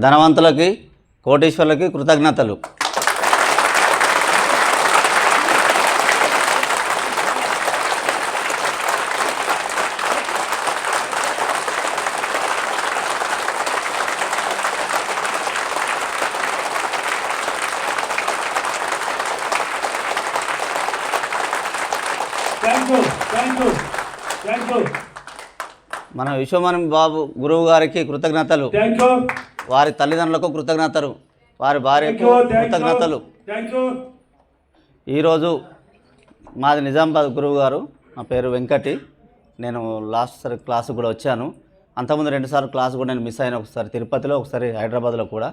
ధనవంతులకి కోటీశ్వర్లకి కృతజ్ఞతలు. మన విశ్వమణి బాబు గురువు గారికి కృతజ్ఞతలు, వారి తల్లిదండ్రులకు కృతజ్ఞతలు, వారి భార్యకు కృతజ్ఞతలు. ఈరోజు మాది నిజామాబాద్ గురువు గారు, నా పేరు వెంకటి. నేను లాస్ట్ సారి క్లాసు కూడా వచ్చాను. అంతకుముందు 2 సార్లు క్లాసు కూడా నేను మిస్ అయిన, ఒకసారి తిరుపతిలో, ఒకసారి హైదరాబాద్లో కూడా.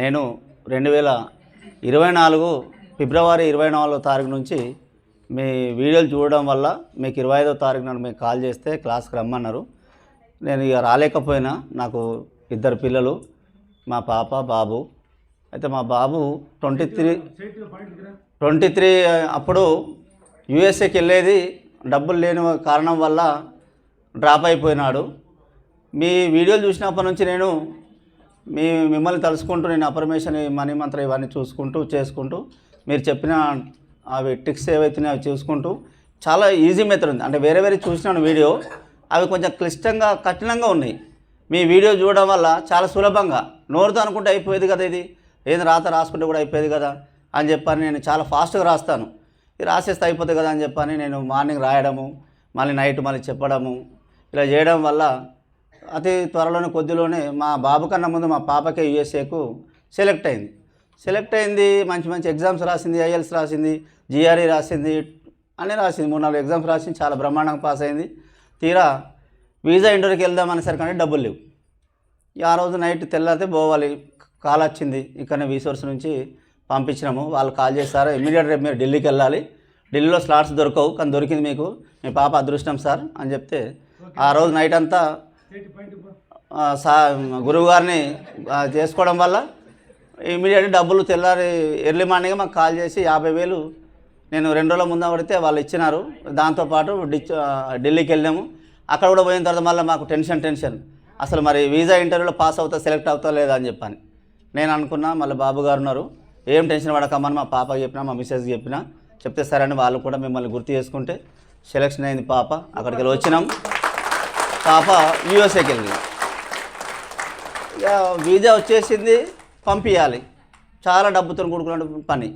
నేను 2024 ఫిబ్రవరి 24వ తారీఖు నుంచి మీ వీడియోలు చూడడం వల్ల మీకు 25వ తారీఖు నాడు మీకు కాల్ చేస్తే క్లాస్కి రమ్మన్నారు. నేను ఇక రాలేకపోయినా. నాకు 2 పిల్లలు, మా పాప బాబు. అయితే మా బాబు 23 అప్పుడు యూఎస్ఏకి వెళ్ళేది, డబ్బులు లేని కారణం వల్ల డ్రాప్ అయిపోయినాడు. మీ వీడియోలు చూసినప్పటి నుంచి నేను మిమ్మల్ని తలుసుకుంటూ, నేను అఫర్మేషన్, మనీ మంత్రం ఇవన్నీ చూసుకుంటూ చేసుకుంటూ, మీరు చెప్పిన అవి ట్రిక్స్ ఏవైతున్నాయో అవి చూసుకుంటూ, చాలా ఈజీ మెథడ్ ఉంది. అంటే వేరే చూసినాను వీడియో, అవి కొంచెం క్లిష్టంగా కఠినంగా ఉన్నాయి. మీ వీడియో చూడడం వల్ల చాలా సులభంగా, నోరుతో అనుకుంటే అయిపోయేది కదా, ఇది ఏది రాసుకుంటే కూడా అయిపోయేది కదా అని చెప్పని నేను చాలా ఫాస్ట్గా రాస్తాను. ఇది రాసేస్తే అయిపోతుంది కదా అని చెప్పని నేను మార్నింగ్ రాయడము, మళ్ళీ నైట్ మళ్ళీ చెప్పడము, ఇలా చేయడం వల్ల అతి త్వరలోనే కొద్దిలోనే మా బాబు కన్నా ముందు మా పాపకే యూఎస్ఏకు సెలెక్ట్ అయింది. మంచి ఎగ్జామ్స్ రాసింది, ఐఎల్స్ రాసింది, జిఆర్ఈ రాసింది, అన్నీ రాసింది. 3-4 ఎగ్జామ్స్ రాసింది, చాలా బ్రహ్మాండంగా పాస్ అయింది. తీరా వీసా ఇంటర్వ్యూకి వెళ్దామనేసరికి అంటే డబ్బులు లేవు. ఆ రోజు నైట్ తెల్లారితే పోవాలి, కాల్ వచ్చింది. ఇక్కడ వీసోర్స్ నుంచి పంపించినాము. వాళ్ళు కాల్ చేస్తారు, ఇమీడియట్ రేపు మీరు ఢిల్లీకి వెళ్ళాలి, ఢిల్లీలో స్లాట్స్ దొరకవు, కానీ దొరికింది మీకు, మీ పాప అదృష్టం సార్ అని చెప్తే, ఆ రోజు నైట్ అంతా గురువు గారిని చేసుకోవడం వల్ల ఇమీడియట్గా డబ్బులు తెల్లారి ఎర్లీ మార్నింగ్ మాకు కాల్ చేసి 50,000 నేను 2 రోజుల ముందు పడితే వాళ్ళు ఇచ్చినారు. దాంతోపాటు ఢిల్లీకి వెళ్ళాము. అక్కడ కూడా పోయిన తర్వాత మళ్ళీ మాకు టెన్షన్, అసలు మరి వీసా ఇంటర్వ్యూలో పాస్ అవుతా, సెలెక్ట్ అవుతా లేదా అని చెప్పని నేను అనుకున్నా. మళ్ళీ బాబు గారు ఉన్నారు, ఏం టెన్షన్ పడకమ్మని మా పాపకి చెప్పినా, మా మిస్సెస్కి చెప్పినా, చెప్తే సరే అని వాళ్ళు కూడా మిమ్మల్ని గుర్తు చేసుకుంటే సెలెక్షన్ అయింది పాప. అక్కడికి వెళ్ళి వచ్చినాం. పాప యూఎస్ఏకి వెళ్ళింది. ఇక వీసా వచ్చేసింది, పంపించాలి. చాలా డబ్బుతో కూడుకున్న పని.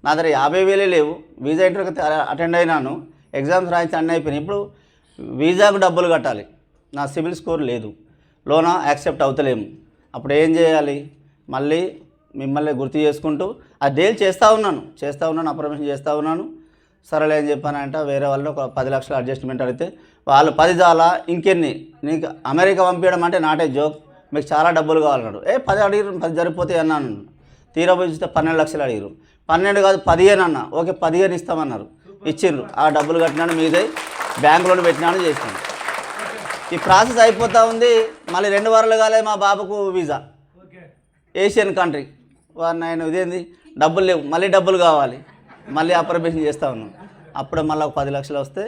నా దగ్గర 50,000 లేవు. వీసా ఇంటర్వ్యూకి అటెండ్ అయినాను, ఎగ్జామ్స్ రాయించి అన్నీ అయిపోయినాయి. ఇప్పుడు వీసాకు డబ్బులు కట్టాలి, నా సిబిల్ స్కోర్ లేదు, లోన యాక్సెప్ట్ అవుతలేము. అప్పుడు ఏం చేయాలి? మళ్ళీ మిమ్మల్ని గుర్తు చేసుకుంటూ ఆ డీల్ చేస్తూ ఉన్నాను, అప్రమేషన్ చేస్తూ ఉన్నాను. సరేలే అని చెప్పానంట. వేరే వాళ్ళు ఒక 10 లక్షల అడ్జస్ట్మెంట్ అడిగితే వాళ్ళు 10 చాలా ఇంకెన్ని, నీకు అమెరికా పంపించడం అంటే నాటే జోక్, మీకు చాలా డబ్బులు కావాలన్నాడు. 10 అడిగారు, 10 సరిపోతాయి అన్నాను. తీరా పోయి చూస్తే 12 లక్షలు అడిగారు. 12 కాదు 15 అన్న. ఓకే 15 ఇస్తామన్నారు, ఇచ్చిర్రు. ఆ డబ్బులు కట్టినాను, మీదే బ్యాంకులో పెట్టినాను, చేసినాను. ఈ ప్రాసెస్ అయిపోతూ ఉంది. మళ్ళీ 2 వారాలు కాలేదు మా బాబుకు వీసా, ఏషియన్ కంట్రీ. నేను ఇదేంది, డబ్బులు లేవు, మళ్ళీ డబ్బులు కావాలి, మళ్ళీ అప్రమేషన్ చేస్తూ ఉన్నాను. అప్పుడు మళ్ళీ ఒక 10 లక్షలు వస్తే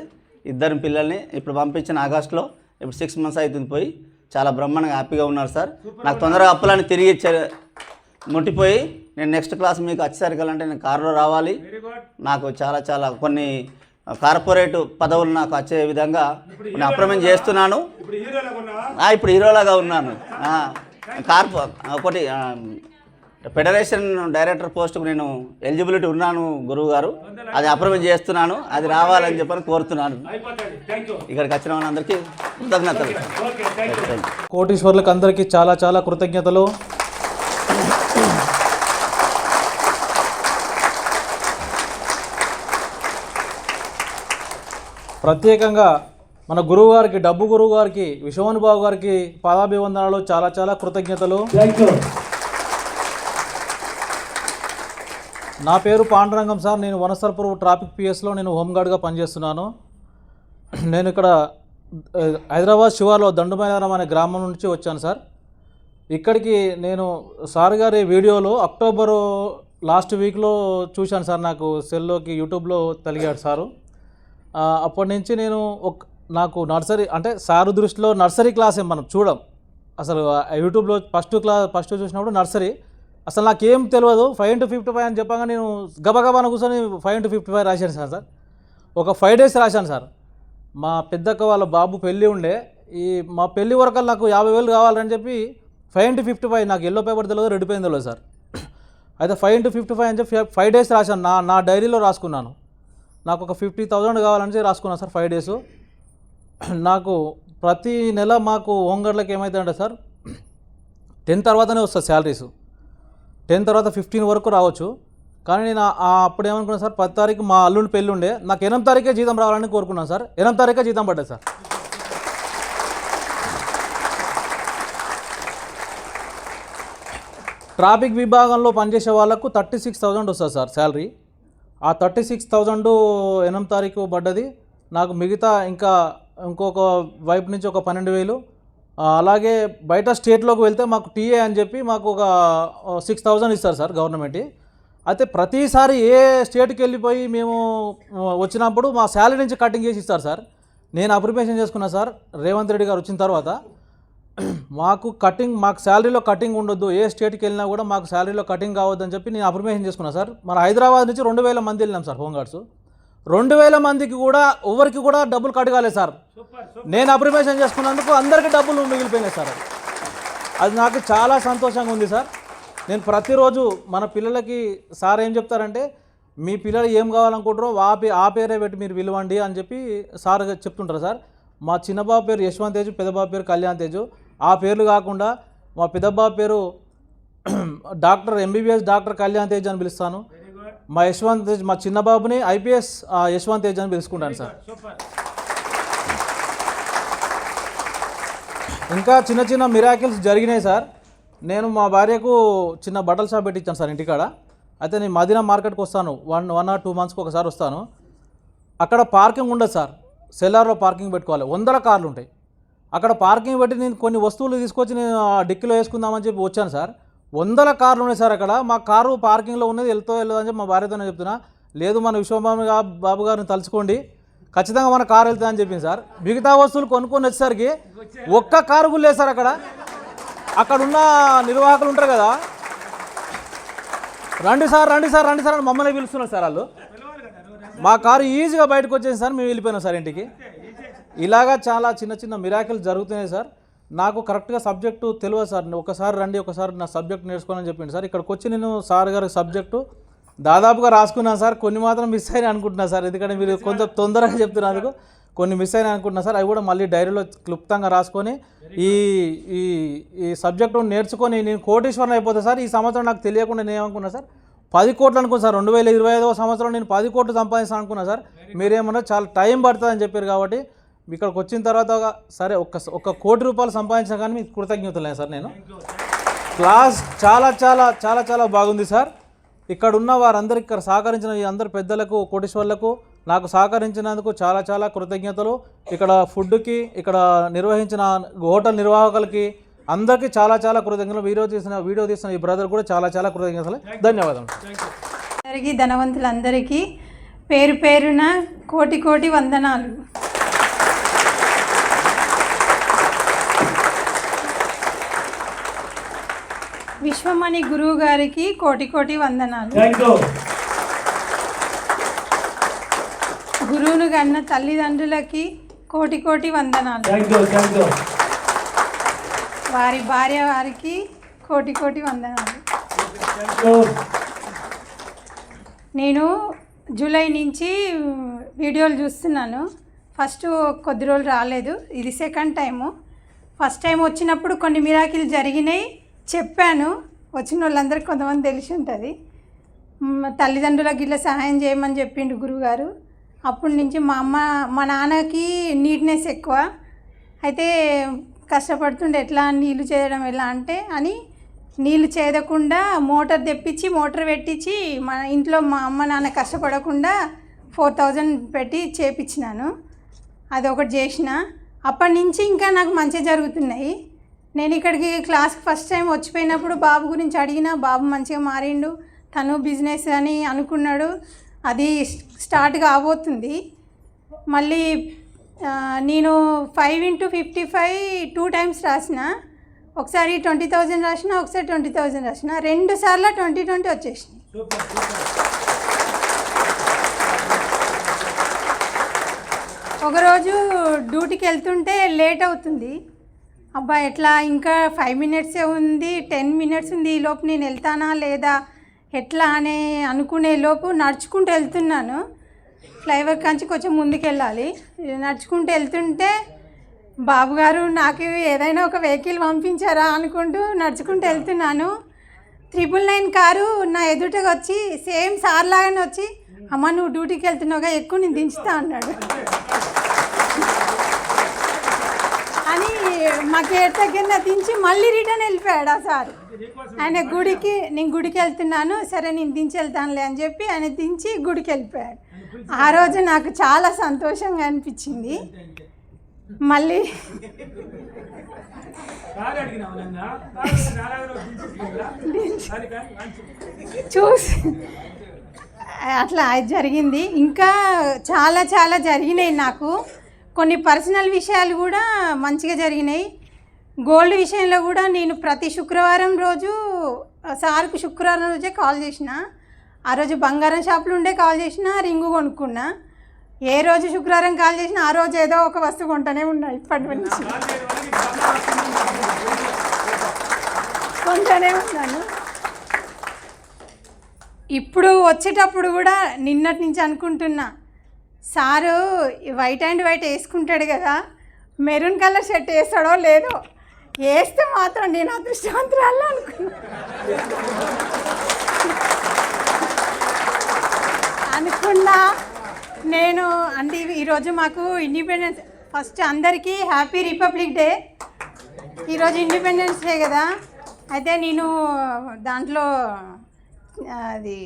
2 పిల్లల్ని ఇప్పుడు పంపించిన ఆగస్టులో, ఇప్పుడు 6 మంత్స్ అవుతుంది పోయి, చాలా బ్రహ్మాండంగా హ్యాపీగా ఉన్నారు సార్. నాకు తొందరగా అప్పులని తిరిగి ముట్టిపోయి, నేను నెక్స్ట్ క్లాస్ మీకు వచ్చేసరికి అంటే నేను కారులో రావాలి. నాకు చాలా కొన్ని కార్పొరేట్ పదవులు నాకు వచ్చే విధంగా నేను అప్రమేషన్ చేస్తున్నాను. ఇప్పుడు హీరోలాగా ఉన్నాను. ఒకటి ఫెడరేషన్ డైరెక్టర్ పోస్టుకు నేను ఎలిజిబిలిటీ ఉన్నాను గురువు గారు, అది అప్రమేషన్ చేస్తున్నాను, అది రావాలని చెప్పని కోరుతున్నాను. ఇక్కడికి వచ్చిన వాళ్ళందరికీ కృతజ్ఞతలు. కోటీశ్వర్లకు అందరికీ చాలా కృతజ్ఞతలు. ప్రత్యేకంగా మన గురువు గారికి, డబ్బు గురువు గారికి, విశ్వమణి బాబు గారికి పాదాభివందనాలు, చాలా కృతజ్ఞతలు. నా పేరు పాండురంగం సార్. నేను వనస్థలపురం ట్రాఫిక్ పిఎస్లో నేను హోంగార్డ్గా పనిచేస్తున్నాను. నేను ఇక్కడ హైదరాబాద్ శివార్లో దండుమైలారం అనే గ్రామం నుంచి వచ్చాను సార్. ఇక్కడికి నేను సార్ గారి వీడియోలో అక్టోబర్ లాస్ట్ వీక్లో చూశాను సార్. నాకు సెల్లోకి యూట్యూబ్లో తలిగాడు సారు. అప్పటి నుంచి నేను నాకు నర్సరీ అంటే సారు దృష్టిలో నర్సరీ క్లాసే మనం చూడం, అసలు యూట్యూబ్లో ఫస్ట్ చూసినప్పుడు నర్సరీ అసలు నాకేం తెలియదు. 5 into 55 అని చెప్పగా నేను గబగబాన కూర్చొని 5 into 55 రాశాను సార్. ఒక 5 days రాశాను సార్. మా పెద్దక్క వాళ్ళ బాబు పెళ్ళి ఉండే, మా పెళ్ళి వరకు నాకు 50,000 కావాలని చెప్పి 5 into 55 నాకు ఎల్లో పేపర్ తెలియదు, రెడ్ పెన్ తెలియదు సార్. అయితే 5 into 55 అని చెప్పి 5 days రాశాను. నా డైరీలో రాసుకున్నాను. నాకు ఒక 50,000 కావాలని చెప్పి రాసుకున్నాను సార్ 5 days. నాకు ప్రతి నెల మాకు హోంగార్డ్లకు ఏమవుతుందంటే సార్ 10 తర్వాతనే వస్తుంది శాలరీస్. 10 తర్వాత 15 వరకు రావచ్చు. కానీ నేను అప్పుడు ఏమనుకున్నాను సార్, 10 తారీఖు మా అల్లుడి పెళ్ళి ఉండే, నాకు 8 తారీఖే జీతం రావాలని కోరుకున్నాను సార్. 8 తారీఖే జీతం పడ్డది సార్. ట్రాఫిక్ విభాగంలో పనిచేసే వాళ్ళకు 36,000 వస్తుంది సార్ శాలరీ. ఆ 36,000 8 తారీఖు పడ్డది. నాకు మిగతా ఇంకొక వైపు నుంచి ఒక 12,000. అలాగే బయట స్టేట్లోకి వెళ్తే మాకు టీఏ అని చెప్పి మాకు ఒక 6,000 ఇస్తారు సార్ గవర్నమెంట్. అయితే ప్రతిసారి ఏ స్టేట్కి వెళ్ళిపోయి మేము వచ్చినప్పుడు మా శాలరీ నుంచి కటింగ్ చేసి ఇస్తారు సార్. నేను అప్రిపేషన్ చేసుకున్నా సార్. రేవంత్ రెడ్డి గారు వచ్చిన తర్వాత మాకు శాలరీలో కటింగ్ ఉండొద్దు, ఏ స్టేట్కి వెళ్ళినా కూడా మాకు శాలరీలో కటింగ్ కావద్దని చెప్పి నేను అప్రిపేషన్ చేసుకున్నా సార్. మన హైదరాబాద్ నుంచి 2,000 మంది వెళ్ళినాం సార్ హోంగార్డ్స్. 2,000 మందికి కూడా ఎవరికి కూడా డబ్బులు కట్ కాలేదు సార్. నేను అప్రిపేషన్ చేసుకున్నందుకు అందరికీ డబ్బులు మిగిలిపోయినాయి సార్. అది నాకు చాలా సంతోషంగా ఉంది సార్. నేను ప్రతిరోజు మన పిల్లలకి సార్ ఏం చెప్తారంటే, మీ పిల్లలు ఏం కావాలనుకుంటారో ఆ పేరే పెట్టి మీరు పిలవండి అని చెప్పి సార్ చెప్తుంటారు సార్. మా చిన్నబాబు పేరు యశ్వంత్ తేజు, పెద్దబాబు పేరు కళ్యాణ్ తేజు. ఆ పేర్లు కాకుండా మా పెద్దబాబు పేరు doctor MBBS doctor Kalyan Tej అని పిలుస్తాను. మా యశ్వంత్ తేజ్, మా చిన్నబాబుని IPS యశ్వంత్ తేజ్ అని పిలుచుకుంటాను సార్. ఇంకా చిన్న చిన్న మిరాకిల్స్ జరిగినాయి సార్. నేను మా భార్యకు చిన్న బట్టల షాప్ పెట్టించాను సార్ ఇంటికాడ. అయితే నేను మదీనా మార్కెట్కి వస్తాను, 1 or 2 monthsకి ఒకసారి వస్తాను. అక్కడ పార్కింగ్ ఉండదు సార్. సెల్లార్లో పార్కింగ్ పెట్టుకోవాలి. 100 కార్లు ఉంటాయి అక్కడ. పార్కింగ్ పెట్టి నేను కొన్ని వస్తువులు తీసుకొచ్చి నేను డిక్కీలో వేసుకుందామని చెప్పి వచ్చాను సార్. 100 కార్లు ఉన్నాయి సార్ అక్కడ. మా కారు పార్కింగ్లో ఉన్నది, వెళ్ళదని చెప్పి మా భార్యతోనే చెప్తున్నా. లేదు, మన బాబు గారిని తలుచుకోండి, ఖచ్చితంగా మన కారు వెళ్తుందని చెప్పింది సార్. మిగతా వస్తువులు కొనుక్కొని వచ్చేసరికి ఒక్క కారు కూడా లేదు సార్ అక్కడ. అక్కడ ఉన్న నిర్వాహకులు ఉంటారు కదా, రండి సార్ అని మమ్మల్ని పిలుస్తున్నారు సార్ వాళ్ళు. మా కారు ఈజీగా బయటకు వచ్చేసి సార్ మేము వెళ్ళిపోయినాం సార్ ఇంటికి. ఇలాగా చాలా చిన్న చిన్న మిరాకిల్స్ జరుగుతున్నాయి సార్. నాకు కరెక్ట్గా సబ్జెక్టు తెలియదు సార్. ఒకసారి రండి, ఒకసారి నా సబ్జెక్ట్ నేర్చుకోవాలని చెప్పింది సార్. ఇక్కడికి వచ్చి నేను సార్ గారి సబ్జెక్టు దాదాపుగా రాసుకున్నాను సార్. కొన్ని మాత్రం మిస్ అయినా అనుకుంటున్నాను సార్, ఎందుకంటే మీరు కొంచెం తొందరగా చెప్తున్నందుకు కొన్ని మిస్ అయినా అనుకుంటున్నా సార్. అవి కూడా మళ్ళీ డైరీలో క్లుప్తంగా రాసుకొని ఈ సబ్జెక్టు నేర్చుకొని నేను కోటీశ్వరన్ అయిపోతా సార్. ఈ సంవత్సరం నాకు తెలియకుండా నేను ఏమనుకున్నా సార్, 10 కోట్లు అనుకున్నా సార్. 2025వ సంవత్సరం నేను 10 కోట్లు సంపాదిస్తాను అనుకున్నా సార్. మీరేమన్నా చాలా టైం పడుతుందని చెప్పారు కాబట్టి ఇక్కడికి వచ్చిన తర్వాత సరే ఒక ₹1 కోటి సంపాదించిన కానీ మీకు కృతజ్ఞతలే సార్. నేను క్లాస్ చాలా చాలా చాలా చాలా బాగుంది సార్. ఇక్కడ ఉన్న వారందరికీ, ఇక్కడ సహకరించిన ఈ అందరు పెద్దలకు, కోటీశ్వర్లకు నాకు సహకరించినందుకు చాలా చాలా కృతజ్ఞతలు. ఇక్కడ ఫుడ్కి, ఇక్కడ నిర్వహించిన హోటల్ నిర్వాహకులకి అందరికీ చాలా చాలా కృతజ్ఞతలు. వీడియో తీసిన ఈ బ్రదర్ కూడా చాలా చాలా కృతజ్ఞతలు. ధన్యవాదాలు. అందరికీ, ధనవంతులందరికీ పేరు పేరున కోటి వందనాలు. విశ్వమణి గురువు గారికి కోటి వందనాలు. గురువును కన్న తల్లిదండ్రులకి కోటి వందనాలు. వారి భార్య వారికి కోటి వందనాలు. నేను జూలై నుంచి వీడియోలు చూస్తున్నాను. ఫస్ట్ కొద్ది రోజులు రాలేదు, ఇది సెకండ్ టైము. ఫస్ట్ టైం వచ్చినప్పుడు కొన్ని మిరాకిల్ జరిగినాయి, చెప్పాను. వచ్చిన వాళ్ళందరికీ కొంతమంది తెలిసి ఉంటుంది. తల్లిదండ్రులకు ఇట్లా సహాయం చేయమని చెప్పిండు గురువుగారు. అప్పటి నుంచి మా నాన్నకి నీట్నెస్ ఎక్కువ, అయితే కష్టపడుతుండే ఎట్లా నీళ్ళు చేయడం ఎలా అంటే అని నీళ్ళు చేయకుండా మోటార్ తెప్పించి మోటార్ పెట్టించి మన ఇంట్లో మా అమ్మ నాన్న కష్టపడకుండా 4,000 పెట్టి చేపించినాను. అది ఒకటి చేసిన. అప్పటి నుంచి ఇంకా నాకు మంచిగా జరుగుతున్నాయి. నేను ఇక్కడికి క్లాస్కి ఫస్ట్ టైం వచ్చిపోయినప్పుడు బాబు గురించి అడిగిన, బాబు మంచిగా మారిండు, తను బిజినెస్ అని అనుకున్నాడు. అది స్టార్ట్ కాబోతుంది. మళ్ళీ నేను 5 into 55 2 times రాసిన. ఒకసారి 20,000 రాసిన, ఒకసారి 20,000 రాసిన, 2 సార్లు 20 వచ్చేసినాయి. ఒకరోజు డ్యూటీకి వెళ్తుంటే లేట్ అవుతుంది. అబ్బా ఎట్లా ఇంకా 5 మినిట్సే ఉంది, 10 మినిట్స్ ఉంది, ఈ లోపు నేను వెళ్తానా లేదా ఎట్లా అని అనుకునే లోపు నడుచుకుంటూ వెళ్తున్నాను. ఫ్లైఓవర్ కాంచి కొంచెం ముందుకు వెళ్ళాలి. నడుచుకుంటూ వెళ్తుంటే బాబుగారు నాకు ఏదైనా ఒక వెహికల్ పంపించారా అనుకుంటూ నడుచుకుంటూ వెళ్తున్నాను. 999 కారు నా ఎదుటగా వచ్చి సేమ్ సార్ లాగానే వచ్చి, అమ్మ నువ్వు డ్యూటీకి వెళ్తున్నావుగా, ఎక్కువ నేను దించుతా అన్నాడు. అని మా కేర్ దగ్గర దించి మళ్ళీ రిటర్న్ వెళ్ళిపోయాడు ఆ సార్. ఆయన నేను గుడికి వెళ్తున్నాను, సరే నేను దించి వెళ్తానులే అని చెప్పి ఆయన దించి గుడికి వెళ్ళిపోయాడు. ఆ రోజు నాకు చాలా సంతోషంగా అనిపించింది. మళ్ళీ చూసి అట్లా జరిగింది. ఇంకా చాలా చాలా జరిగినాయి. నాకు కొన్ని పర్సనల్ విషయాలు కూడా మంచిగా జరిగినాయి. గోల్డ్ విషయంలో కూడా నేను ప్రతి శుక్రవారం రోజు సార్కు శుక్రవారం రోజే కాల్ చేసిన. ఆ రోజు బంగారం షాపులు ఉండే కాల్ చేసిన, రింగు కొనుక్కున్నా. ఏ రోజు శుక్రవారం కాల్ చేసినా ఆ రోజు ఏదో ఒక వస్తువు కొంటూనే ఉన్నా. ఇప్పటి నుంచి కొంటూనే ఉన్నాను. ఇప్పుడు వచ్చేటప్పుడు కూడా నిన్నటి నుంచి అనుకుంటున్నా, సారు వైట్ అండ్ వైట్ వేసుకుంటాడు కదా, మెరూన్ కలర్ షర్ట్ వేస్తాడో లేదో, వేస్తే మాత్రం నేను అదృష్టవంతురాలు అనుకున్నా. నేను అంటే ఈరోజు మాకు ఇండిపెండెన్స్, ఫస్ట్ అందరికీ హ్యాపీ రిపబ్లిక్ డే. ఈరోజు ఇండిపెండెన్స్ డే కదా, అయితే నేను దాంట్లో అది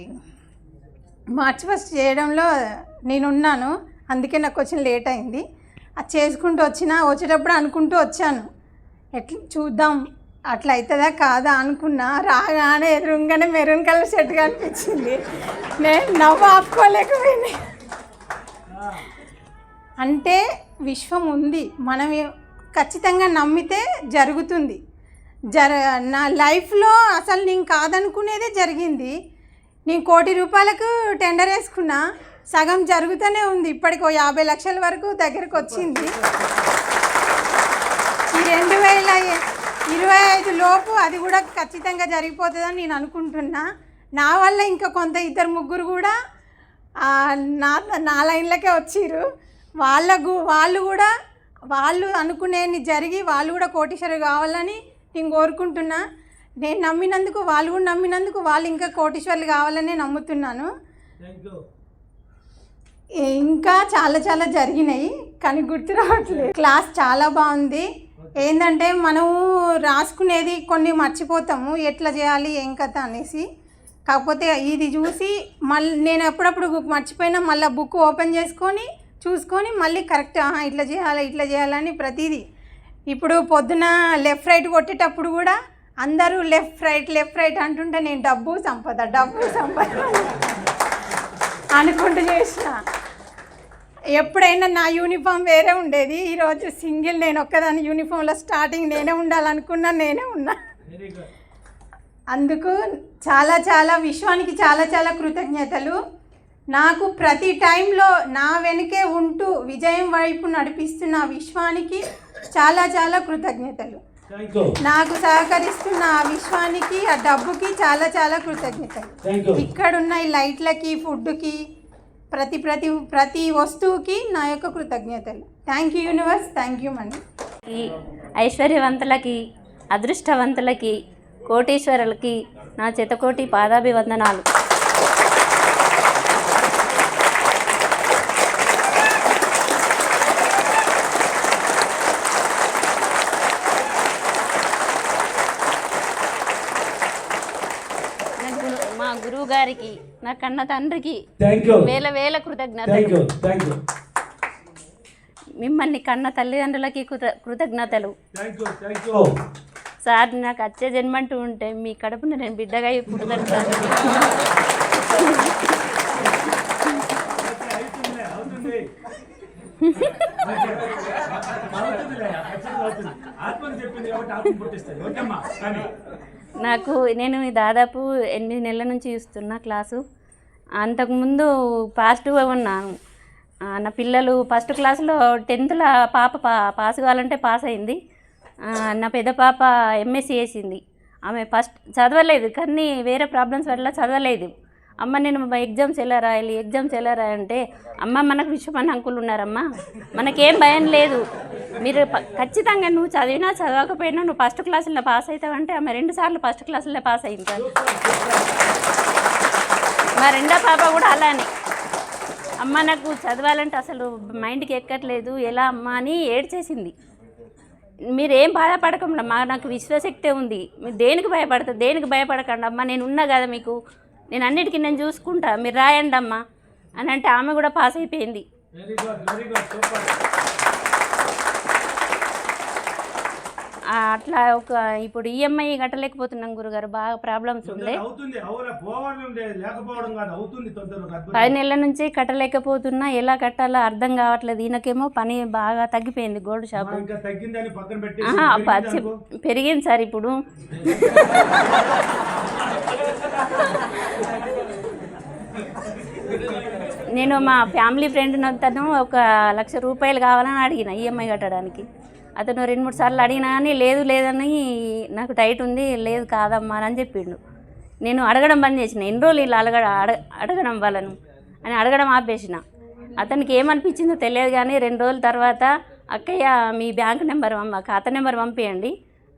మార్చ్ 1 చేయడంలో నేనున్నాను. అందుకే నాకు కొంచెం లేట్ అయింది. అది చేసుకుంటూ వచ్చేటప్పుడు అనుకుంటూ వచ్చాను, ఎట్లా చూద్దాం అట్లా అవుతుందా కాదా అనుకున్నా. రాగానే ఎదురుగానే మెరూన్ కలర్ షర్ట్ కనిపించింది. నేను నవ్వు ఆపుకోలేకపోయింది. అంటే విశ్వం ఉంది, మనం ఖచ్చితంగా నమ్మితే జరుగుతుంది. నా లైఫ్లో అసలు నేను కాదనుకునేదే జరిగింది. నేను 1 కోటి రూపాయలకు టెండర్ వేసుకున్నా, సగం జరుగుతూనే ఉంది. ఇప్పటికి 50 లక్షల వరకు దగ్గరకు వచ్చింది. ఈ 2025 లోపు అది కూడా ఖచ్చితంగా జరిగిపోతుందని నేను అనుకుంటున్నా. నా వల్ల ఇంకా కొంత 2-3 కూడా నా లైన్లకే వచ్చిర్రు. వాళ్ళు అనుకునేది జరిగి వాళ్ళు కూడా కోటీశ్వరు కావాలని నేను కోరుకుంటున్నా. నేను నమ్మినందుకు వాళ్ళు కూడా నమ్మినందుకు వాళ్ళు ఇంకా కోటీశ్వర్లు కావాలని నమ్ముతున్నాను. ఇంకా చాలా చాలా జరిగినాయి కానీ గుర్తు రావట్లేదు. క్లాస్ చాలా బాగుంది. ఏంటంటే మనము రాసుకునేది కొన్ని మర్చిపోతాము, ఎట్లా చేయాలి ఏం కథ అనేసి. కాకపోతే ఇది చూసి మళ్ళీ నేను ఎప్పుడప్పుడు మర్చిపోయినా మళ్ళీ బుక్ ఓపెన్ చేసుకొని చూసుకొని మళ్ళీ కరెక్ట్ ఇట్లా చేయాలని ప్రతిదీ. ఇప్పుడు పొద్దున లెఫ్ట్ రైట్ కొట్టేటప్పుడు కూడా అందరూ లెఫ్ట్ రైట్ అంటుంటే నేను డబ్బు సంపద అనుకుంటూ చేసిన. ఎప్పుడైనా నా యూనిఫామ్ వేరే ఉండేది, ఈరోజు సింగిల్ నేను ఒక్కదాని యూనిఫామ్లో స్టార్టింగ్ నేనే ఉండాలనుకున్నా, నేనే ఉన్నా. అందుకు చాలా చాలా విశ్వానికి చాలా చాలా కృతజ్ఞతలు. నాకు ప్రతి టైంలో నా వెనుకే ఉంటూ విజయం వైపు నడిపిస్తున్న విశ్వానికి చాలా చాలా కృతజ్ఞతలు. నాకు సహకరిస్తున్న ఆ విశ్వానికి, ఆ డబ్బుకి చాలా చాలా కృతజ్ఞతలు. ఇక్కడున్న ఈ లైట్లకి, ఫుడ్కి, ప్రతి వస్తువుకి నా యొక్క కృతజ్ఞతలు. Thank you universe, thank you money. ఐశ్వర్యవంతులకి, అదృష్టవంతులకి, కోటీశ్వరులకి నా శతకోటి పాదాభివందనాలు. మా గురువు గారికి, నా కన్న తండ్రికి వేల కృతజ్ఞతలు. మిమ్మల్ని కన్న తల్లిదండ్రులకి కృతజ్ఞతలు. సార్ నాకు వచ్చే జన్మంటూ ఉంటే మీ కడుపున నేను బిడ్డగా పుడతాను సార్. నాకు నేను దాదాపు 8 నెలల నుంచి చూస్తున్నా క్లాసు. అంతకుముందు పాజిటివ్గా ఉన్నాను. నా పిల్లలు ఫస్ట్ క్లాస్లో 10th పాప పాస్ కావాలంటే పాస్ అయింది. నా పెద్ద పాప ఎంఎస్సీ చేసింది. ఆమె ఫస్ట్ చదవలేదు, కానీ వేరే ప్రాబ్లమ్స్ వల్ల చదవలేదు. అమ్మ నేను ఎగ్జామ్స్ ఎలా రాయాలి, ఎగ్జామ్స్ ఎలా రాయంటే, అమ్మ మనకు విశ్వమన్న అంకులు ఉన్నారమ్మా, మనకేం భయం లేదు, మీరు ఖచ్చితంగా నువ్వు చదివినా చదవకపోయినా నువ్వు ఫస్ట్ క్లాసులో పాస్ అవుతావంటే ఆమె 2 సార్లు ఫస్ట్ క్లాసులో పాస్ అయింది సార్. మా రెండో పాప కూడా అలానే, అమ్మ నాకు చదవాలంటే అసలు మైండ్కి ఎక్కట్లేదు ఎలా అమ్మ అని ఏడ్చేసింది. మీరేం బాధపడకుండా నాకు విశ్వశక్తే ఉంది, మీరు దేనికి భయపడకండి అమ్మ, నేను ఉన్నా కదా మీకు, నేను అన్నిటికీ నేను చూసుకుంటా, మీరు రాయండి అమ్మ అని అంటే ఆమె కూడా పాస్ అయిపోయింది. అట్లా ఇప్పుడు ఈఎంఐ కట్టలేకపోతున్నాం గురుగారు, బాగా ప్రాబ్లమ్స్ ఉండే. 10 నెలల నుంచి కట్టలేకపోతున్నా, ఎలా కట్టాలో అర్థం కావట్లేదు. ఈయనకేమో పని బాగా తగ్గిపోయింది, గోల్డ్ షాపు పెరిగింది సార్ ఇప్పుడు. నేను మా ఫ్యామిలీ ఫ్రెండ్ తను 1 లక్ష రూపాయలు కావాలని అడిగిన ఈఎంఐ కట్టడానికి. అతను 2-3 సార్లు అడిగినా కానీ లేదని నాకు టైట్ ఉంది, లేదు కాదమ్మా అని చెప్పిండు. నేను అడగడం బంద్ చేసిన, ఎన్ని రోజులు ఇలా అడగడం వాళ్ళను అని అడగడం ఆపేసిన. అతనికి ఏమనిపించిందో తెలియదు కానీ 2 రోజుల తర్వాత అక్కయ్య మీ బ్యాంక్ నెంబర్ ఖాతా నెంబర్ పంపించండి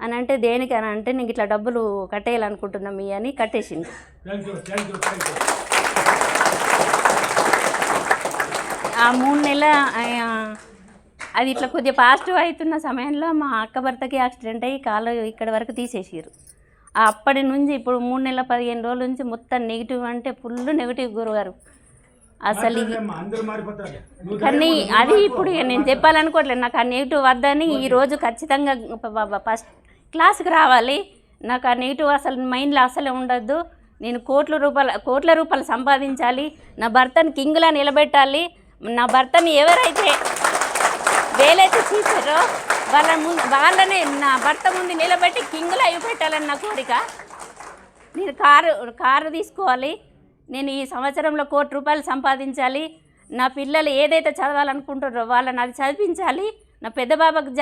అని అంటే, దేనికి అని అంటే, నీకు ఇట్లా డబ్బులు కట్టేయాలనుకుంటున్నాం మీ అని కట్టేసింది. ఆ 3 నెలల అది ఇట్లా కొద్దిగా పాజిటివ్ అవుతున్న సమయంలో మా అక్క భర్తకి యాక్సిడెంట్ అయ్యి కాలు ఇక్కడ వరకు తీసేసారు. అప్పటి నుంచి ఇప్పుడు 3 నెలల 15 రోజుల నుంచి మొత్తం నెగిటివ్ అంటే ఫుల్ నెగిటివ్ గురుగారు అసలు. కానీ అది ఇప్పుడు నేను చెప్పాలనుకోవట్లేదు, నాకు ఆ నెగిటివ్ వద్దని ఈరోజు ఖచ్చితంగా ఫస్ట్ క్లాస్కి రావాలి. నాకు ఆ నెగిటివ్ అసలు మైండ్లో అసలు ఉండద్దు. నేను కోట్ల రూపాయలు సంపాదించాలి, నా భర్తని కింగ్లా నిలబెట్టాలి, నా భర్తని ఎవరైతే వేలైతే చేశారో వాళ్ళనే నా భర్త ముందు నిలబెట్టి కింగ్లో అవి పెట్టాలని నా కోరిక. నేను కారు తీసుకోవాలి, నేను ఈ సంవత్సరంలో 1 కోటి రూపాయలు సంపాదించాలి, నా పిల్లలు ఏదైతే చదవాలనుకుంటారో వాళ్ళని అది చదివించాలి, నా పెద్ద బాబాకు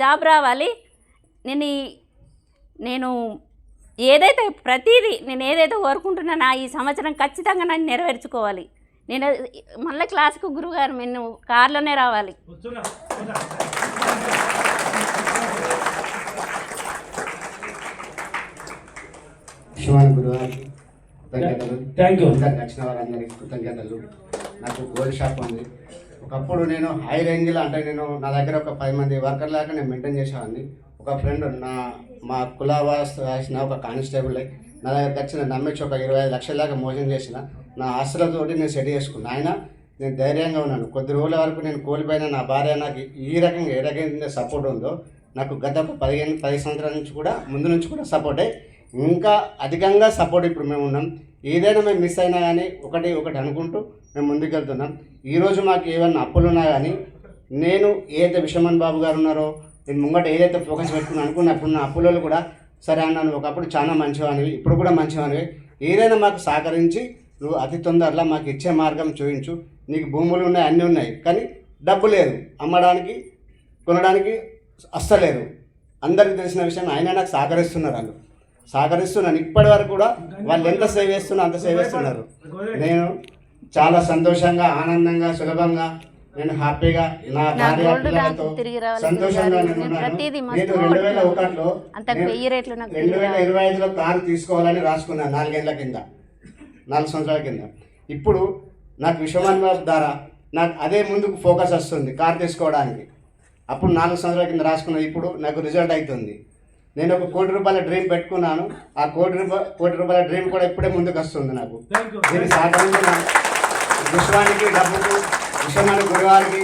జాబ్ రావాలి. నేను ఏదైతే ప్రతిదీ నేను ఏదైతే కోరుకుంటున్నానో ఈ సంవత్సరం ఖచ్చితంగా నన్ను నెరవేర్చుకోవాలి. నేను మళ్ళీ క్లాస్కు గురువుగారు నేను కార్లోనే రావాలి. వచ్చిన వారందరికీ కృతజ్ఞతలు. నాకు గోల్డ్ షాప్ ఉంది. ఒకప్పుడు నేను హై రేంజ్లో, అంటే నేను నా దగ్గర ఒక 10 మంది వర్కర్ లాగా నేను మెయింటైన్ చేసేవాడిని. ఒక ఫ్రెండ్ మా కులావాస్ రాసిన ఒక కానిస్టేబుల్ నా దగ్గరకు వచ్చిన నమ్మించి ఒక 25 లక్షల దాకా మోసం చేసిన. నా ఆస్తులతోటి నేను సెట్ చేసుకున్నాను. ఆయన నేను ధైర్యంగా ఉన్నాను. కొద్ది రోజుల వరకు నేను కోల్పోయిన నా భార్య నాకు ఏ రకంగా సపోర్ట్ ఉందో నాకు గత 10 సంవత్సరాల నుంచి కూడా ముందు నుంచి కూడా సపోర్టే, ఇంకా అధికంగా సపోర్ట్ ఇప్పుడు మేము ఉన్నాం. ఏదైనా మేము మిస్ అయినా కానీ ఒకటి అనుకుంటూ మేము ముందుకెళ్తున్నాం. ఈరోజు మాకు ఏమైనా అప్పులు ఉన్నా కానీ నేను ఏదైతే విశ్వమన్ బాబు గారు ఉన్నారో నేను ముంగట ఏదైతే ఫోకస్ పెట్టుకుని అనుకున్నప్పుడు నా అప్పులలో కూడా సరే అన్నాను, ఒకప్పుడు చాలా మంచివానివి, ఇప్పుడు కూడా మంచివానివి, ఏదైనా మాకు సహకరించి నువ్వు అతి తొందరలో మాకు ఇచ్చే మార్గం చూపించు. నీకు భూములు ఉన్నాయి, అన్నీ ఉన్నాయి, కానీ డబ్బు లేదు, అమ్మడానికి కొనడానికి అస్సలేదు. అందరికీ తెలిసిన విషయం. ఆయన నాకు సహకరిస్తున్నాను ఇప్పటి వరకు కూడా. వాళ్ళు ఎంత సేవ్ చేస్తున్నా అంత సేవ్ చేస్తున్నారు. నేను చాలా సంతోషంగా, ఆనందంగా, సులభంగా, నేను హ్యాపీగా నా భార్య పిల్లలతో సంతోషంగా నేను 2001లో 2025లో కారు తీసుకోవాలని రాసుకున్నాను 4 సంవత్సరాల కింద. ఇప్పుడు నాకు విశ్వమన్ బాబు ద్వారా నాకు అదే ముందుకు ఫోకస్ వస్తుంది కారు తీసుకోవడానికి. అప్పుడు 4 సంవత్సరాల కింద రాసుకున్నది ఇప్పుడు నాకు రిజల్ట్ అవుతుంది. నేను ఒక 1 కోటి రూపాయల డ్రీమ్ పెట్టుకున్నాను. ఆ 1 కోటి రూపాయల డ్రీమ్ కూడా ఇప్పుడే ముందుకు వస్తుంది నాకు. దీన్ని సహకరించిన విశ్వానికి, డబ్బుకు, విశ్వమాని గురువారికి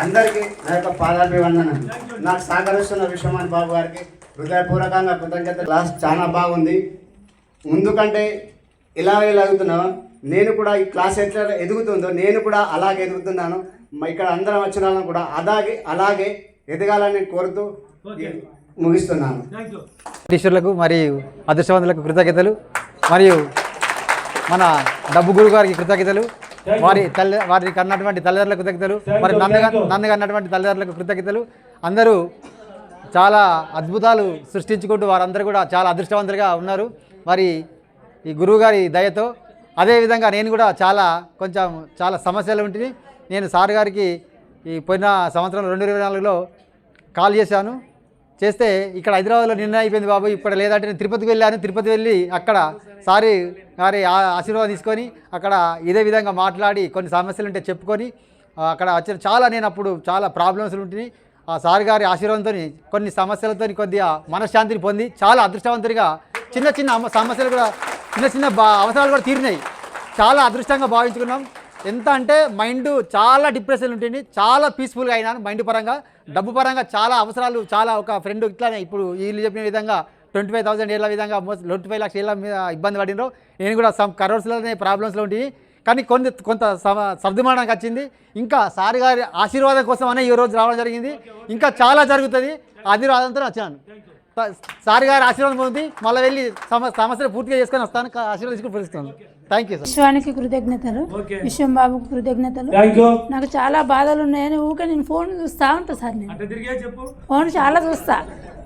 అందరికీ నా యొక్క పాదాభివందనం. నాకు సహకరిస్తున్న విశ్వమాన్ బాబు గారికి హృదయపూర్వకంగా కృతజ్ఞత. క్లాస్ చాలా బాగుంది. ముందు కంటే ఇలా ఎదుగుతున్నావా, నేను కూడా ఈ క్లాస్ ఎట్లా ఎదుగుతుందో నేను కూడా అలాగే ఎదుగుతున్నాను. ఇక్కడ అందరం వచ్చిన వాళ్ళని కూడా అలాగే ఎదగాలని కోరుతూ ముగిస్తున్నాను. టీచర్లకు మరియు అదృష్టవంతులకు కృతజ్ఞతలు, మరియు మన డబ్బు గురువు గారికి కృతజ్ఞతలు, వారి కన్నటువంటి తల్లిదండ్రులకు కృతజ్ఞతలు, మరి నన్ను కన్నటువంటి తల్లిదండ్రులకు కృతజ్ఞతలు. అందరూ చాలా అద్భుతాలు సృష్టించుకుంటూ వారందరూ కూడా చాలా అదృష్టవంతులుగా ఉన్నారు. మరి ఈ గురువు గారి దయతో అదేవిధంగా నేను కూడా చాలా సమస్యలు ఉంటుంది. నేను సార్ గారికి ఈ పోయిన సంవత్సరం 2024లో కాల్ చేస్తే ఇక్కడ హైదరాబాద్లో నిర్ణయం అయిపోయింది బాబు, ఇప్పుడు లేదంటే నేను తిరుపతికి వెళ్ళాను. తిరుపతి వెళ్ళి అక్కడ సారి గారి ఆశీర్వాదం తీసుకొని అక్కడ ఇదే విధంగా మాట్లాడి కొన్ని సమస్యలు ఉంటే చెప్పుకొని అక్కడ వచ్చిన నేను అప్పుడు చాలా ప్రాబ్లమ్స్ ఉంటుంది. ఆ సార్ గారి ఆశీర్వాదంతో కొన్ని సమస్యలతో కొద్దిగా మనశ్శాంతిని పొంది చాలా అదృష్టవంతుడిగా చిన్న సమస్యలు కూడా చిన్న అవసరాలు కూడా తీరినాయి. చాలా అదృష్టంగా భావించుకున్నాం. ఎంత అంటే మైండ్ చాలా డిప్రెషన్ ఉంటుంది, చాలా పీస్ఫుల్గా అయినాను. మైండ్ పరంగా, డబ్బు పరంగా చాలా అవసరాలు, చాలా ఒక ఫ్రెండ్ ఇట్లానే ఇప్పుడు వీళ్ళు చెప్పిన విధంగా 25,000 ఏళ్ళ విధంగా 25 లక్షల ఏళ్ళ మీద ఇబ్బంది పడినరు. నేను కూడా సమ్ కరోడ్స్లోనే ప్రాబ్లమ్స్లో ఉంటుంది. కానీ కొంత సర్దుమానానికి వచ్చింది. ఇంకా సార్ గారి ఆశీర్వాదం కోసం అనే ఈరోజు రావడం జరిగింది. ఇంకా చాలా జరుగుతుంది. ఆశీర్వాదంతో వచ్చాను. సార్ గారి ఆశీర్వాదం పొంది మళ్ళీ వెళ్ళి సమస్యలు పూర్తిగా చేసుకొని వస్తాను. ఆశీర్వాదం తీసుకుని పిలుస్తాను. Thank you sir. విశ్వానికి కృతజ్ఞతలు, విశ్వం బాబుకు కృతజ్ఞతలు. నాకు చాలా బాధలు ఉన్నాయని ఊకే నేను ఫోన్ చూస్తూ ఉంటాను సార్. నేను ఫోన్ చాలా చూస్తా.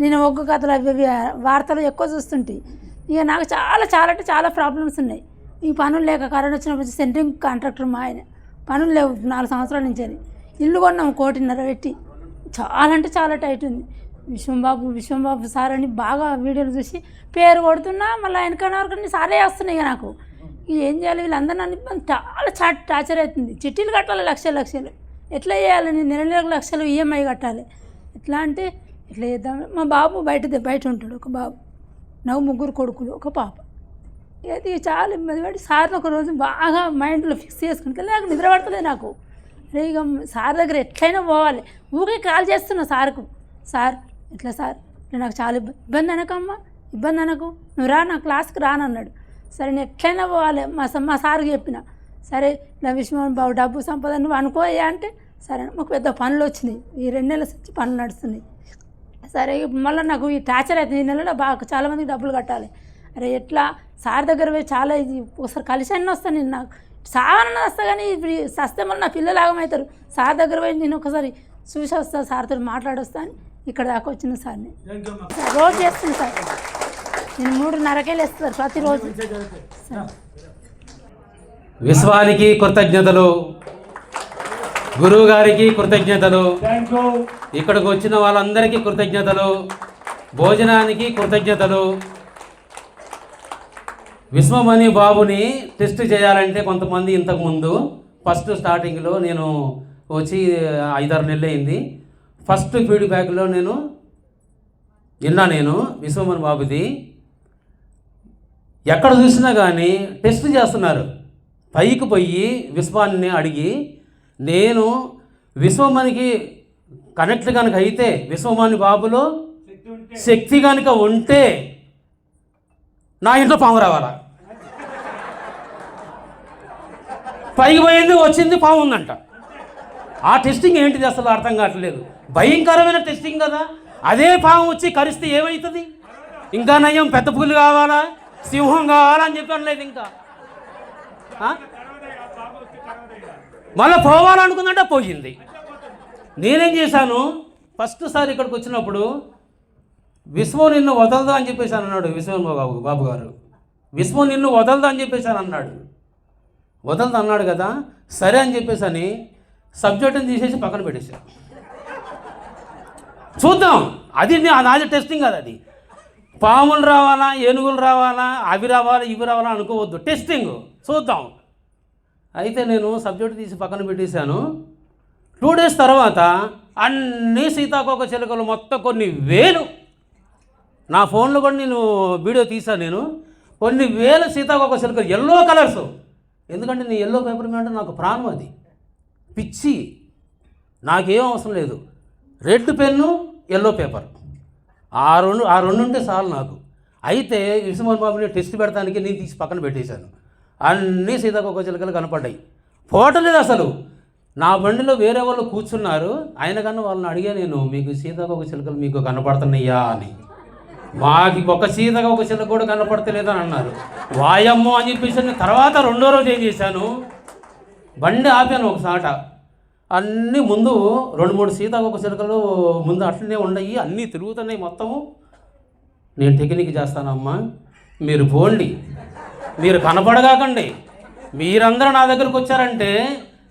నేను ఒగ్గు కథలు అవి వార్తలు ఎక్కువ చూస్తుంటే ఇక నాకు చాలా ప్రాబ్లమ్స్ ఉన్నాయి. ఈ పనులు లేక కరోనా వచ్చినప్పుడు సెంట్రింగ్ కాంట్రాక్టర్ మా ఆయన పనులు లేవు 4 సంవత్సరాల నుంచి. అది ఇల్లు కొన్నాము 1.5 కోటి పెట్టి. చాలా టైట్ ఉంది. విశ్వంబాబు సార్ అని బాగా వీడియోలు చూసి పేరు కొడుతున్నా, మళ్ళీ వెనకని సారే వస్తున్నాయి. ఇక నాకు ఏం చేయాలి, వీళ్ళందరూ నన్ను చాలా టార్చర్ అవుతుంది. చిట్టీలు కట్టాలి లక్షలు. ఎట్లా చేయాలి, నేను నెలకు లక్షలు ఈఎంఐ కట్టాలి. ఎట్లా అంటే ఎట్లా చేద్దాం. మా బాబు బయట ఉంటాడు. ఒక బాబు, నాకు 3 కొడుకులు, ఒక పాప. అది చాలా ఇబ్బంది పడి సార్ని ఒక రోజు బాగా మైండ్లో ఫిక్స్ చేసుకుంటే నాకు నిద్ర పడతలేదు. నాకు అరే ఇక సార్ దగ్గర ఎట్లయినా పోవాలి. ఊకే కాల్ చేస్తున్నా సార్కు, సార్ ఎట్లా సార్ ఇట్లా నాకు చాలా ఇబ్బంది అనకమ్మా, ఇబ్బంది అనకు, నువ్వు రా నా క్లాస్కి రానన్నాడు. సరే నేను ఎట్లయినా పోవాలి. మా సార్కి చెప్పిన, సరే నా విశ్వం బాబు డబ్బు సంపద నువ్వు అనుకోయా అంటే సరే. మాకు పెద్ద పనులు వచ్చినాయి. ఈ 2 నెలల నుంచి పనులు నడుస్తున్నాయి. సరే మళ్ళీ నాకు ఈ టార్చర్ అవుతుంది. ఈ నెలలో బాగా చాలామందికి డబ్బులు కట్టాలి. అరే ఎట్లా సార్ దగ్గర పోయి చాలా ఇది ఒకసారి కలిసి అన్నీ వస్తాను. నేను నాకు సావన్న వస్తా, కానీ ఇప్పుడు సస్తే మళ్ళీ నా పిల్లలు ఆగమవుతారు. సార్ దగ్గర పోయి నేను ఒకసారి చూసి వస్తా, సార్తో మాట్లాడొస్తా అని ఇక్కడ దాకా వచ్చిన సార్ని రోజు చేస్తుంది సార్. నేను 3:30కే లేస్తారు ప్రతిరోజు. విశ్వానికి కృతజ్ఞతలు, గురువు గారికి కృతజ్ఞతలు, ఇక్కడికి వచ్చిన వాళ్ళందరికీ కృతజ్ఞతలు, భోజనానికి కృతజ్ఞతలు. విశ్వమణి బాబుని టెస్ట్ చేయాలంటే కొంతమంది ఇంతకుముందు ఫస్ట్ స్టార్టింగ్లో నేను వచ్చి 5-6 నెలలు అయింది. ఫస్ట్ ఫీడ్బ్యాక్లో నేను విశ్వమణి బాబుది ఎక్కడ చూసినా కానీ టెస్ట్ చేస్తున్నారు. పైకి పోయి విశ్వాన్ని అడిగి, నేను విశ్వమణికి కనెక్ట్ కనుక అయితే, విశ్వమణి బాబులో శక్తి కనుక ఉంటే నా ఇంట్లో పాము రావాలా? పైకి పోయింది, వచ్చింది, పాము ఉందంట. ఆ టెస్టింగ్ ఏంటిది అసలు అర్థం కావట్లేదు. భయంకరమైన టెస్టింగ్ కదా. అదే పాము వచ్చి కరిస్తే ఏమవుతుంది? ఇంకా నయం పెద్ద పులి కావాలా, సింహం కావాలా అని చెప్పి అనలేదు. ఇంకా మళ్ళీ పోవాలనుకుందంటే పోయింది. నేనేం చేశాను, ఫస్ట్ సారి ఇక్కడికి వచ్చినప్పుడు విశ్వం నిన్ను వదలదా అని చెప్పేసి అన్నాడు విశ్వం బాబు గారు. విశ్వం నిన్ను వదలదా అని చెప్పేసి అన్నాడు. వదలదు అన్నాడు కదా, సరే అని చెప్పేసి అని సబ్జెక్టుని తీసేసి పక్కన పెట్టేశాను. చూద్దాం, అది నాది టెస్టింగ్ కదా. అది పాములు రావాలా, ఏనుగులు రావాలా, అవి రావాలా, ఇవి రావాలా అనుకోవద్దు. టెస్టింగ్ చూద్దాం. అయితే నేను సబ్జెక్ట్ తీసి పక్కన పెట్టేశాను. 2 డేస్ తర్వాత అన్నీ సీతాకోక చిలుకలు మొత్తం కొన్ని వేలు, నా ఫోన్లో కూడా నేను వీడియో తీశాను. నేను కొన్ని వేల సీతాకోక చిలుకలు, ఎల్లో కలర్స్. ఎందుకంటే నేను ఎల్లో పేపర్ మీద అంటే నాకు ప్రాణం, అది పిచ్చి. నాకేం అవసరం లేదు. రెడ్ పెన్ను, ఎల్లో పేపర్, ఆ రెండు ఉంటే చాలు నాకు. అయితే విశ్వమణి బాబుని టెస్ట్ పెడతానికి నేను తీసి పక్కన పెట్టేశాను. అన్నీ సీతాకోక చిలుకలు కనపడ్డాయి. పోవటం లేదు అసలు. నా బండిలో వేరే వాళ్ళు కూర్చున్నారు, ఆయన కన్నా వాళ్ళని అడిగా నేను, మీకు సీతాకోక చిలుకలు మీకు కనపడుతున్నాయా అని. మాకు ఒక సీతాకోక చిలుక కూడా కనపడతలేదని అన్నారు. వాయమ్మో అని చెప్పేసి తర్వాత రెండో రోజు ఏం చేశాను, బండి ఆపాను ఒకసాట. అన్నీ ముందు 2-3 సీతాకోక చిలుకలు ముందు అట్లనే ఉన్నాయి, అన్నీ తిరుగుతున్నాయి మొత్తము. నేను టెక్నిక్ చేస్తానమ్మా, మీరు పోండి, మీరు కనపడగాకండి, మీరందరూ నా దగ్గరకు వచ్చారంటే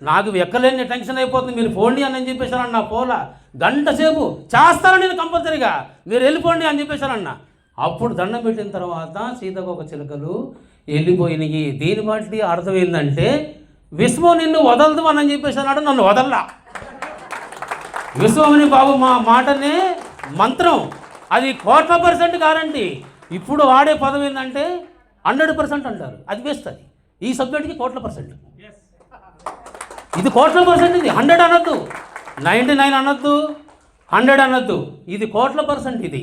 నాకు ఎక్కలేని టెన్షన్ అయిపోతుంది, మీరు పోండి అని చెప్పేశానన్న. పోలా, గంట సేపు చేస్తాను నేను కంపల్సరీగా, మీరు వెళ్ళిపోండి అని చెప్పేశానన్న. అప్పుడు దండం పెట్టిన తర్వాత సీతాకోక చిలుకలు వెళ్ళిపోయినాయి. దీని బట్టి అర్థం ఏంటంటే విశ్వం నిన్ను వదలదు అని చెప్పేసి అన్నాడు, నన్ను వదల్లా. విశ్వమని బాబు మా మాటనే మంత్రం, అది 100% గ్యారంటీ. ఇప్పుడు వాడే పదం ఏంటంటే 100% అంటారు, అది వేస్ట్. అది ఈ సబ్జెక్ట్కి 100%. ఇది 100%. ఇది 100 అనొద్దు, 99 అనొద్దు, 100 అనొద్దు, ఇది 100%. ఇది